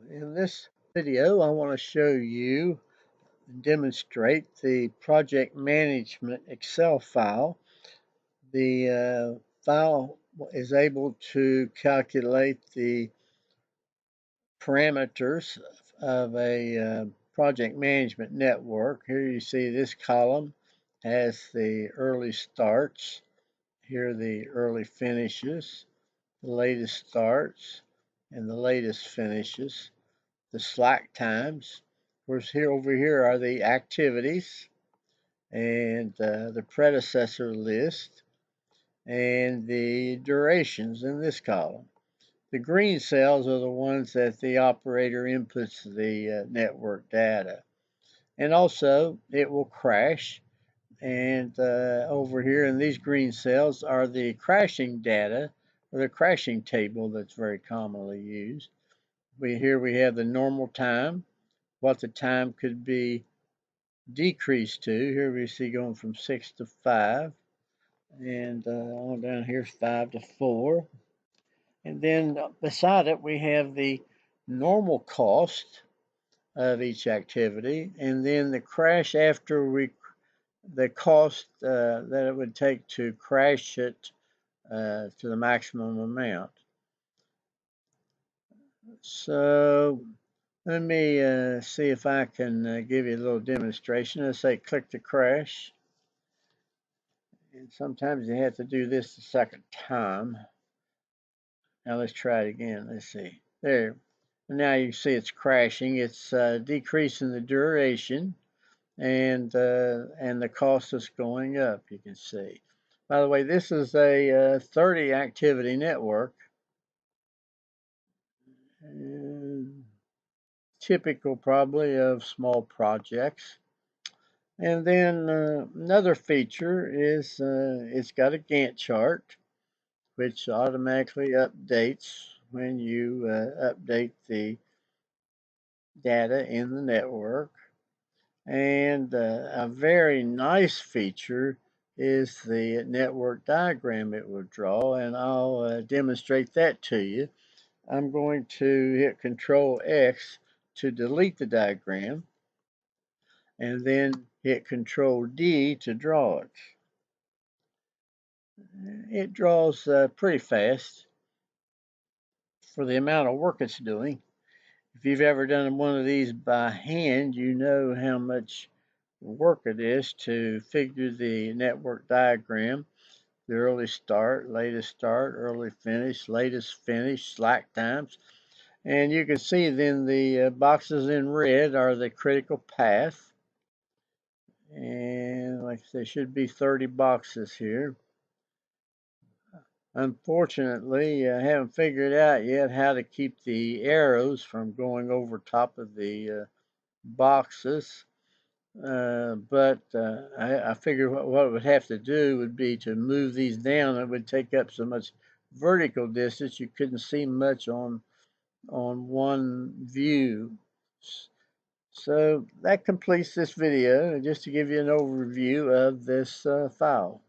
In this video, I want to show you and demonstrate the project management Excel file. The file is able to calculate the parameters of a project management network. Here you see this column has the early starts. Here are the early finishes, the latest starts, and the latest finishes. The slack times. Of course, over here are the activities and the predecessor list and the durations in this column. The green cells are the ones that the operator inputs the network data. And also, it will crash. And over here in these green cells are the crashing data, or the crashing table that's very commonly used. Here we have the normal time, what the time could be decreased to. Here we see going from 6 to 5, and on down here 5 to 4. And then beside it we have the normal cost of each activity, and then the crash after the cost that it would take to crash it to the maximum amount. So let me see if I can give you a little demonstration. Let's say click to crash. And sometimes you have to do this the second time. Now let's try it again. Let's see. There. Now you see it's crashing. It's decreasing the duration, and the cost is going up. You can see. By the way, this is a 30 activity network. Typical probably of small projects. And then another feature is it's got a Gantt chart, which automatically updates when you update the data in the network. And a very nice feature is the network diagram it will draw, and I'll demonstrate that to you. I'm going to hit Control X to delete the diagram, and then hit Control D to draw it. It draws pretty fast for the amount of work it's doing. If you've ever done one of these by hand, you know how much work it is to figure the network diagram, the early start, early finish, latest finish, slack times. And you can see then the boxes in red are the critical path. And like I said, there should be 30 boxes here. Unfortunately, I haven't figured out yet how to keep the arrows from going over top of the boxes. But I figured what it would have to do would be to move these down. It would take up so much vertical distance you couldn't see much on one view. So that completes this video, just to give you an overview of this file.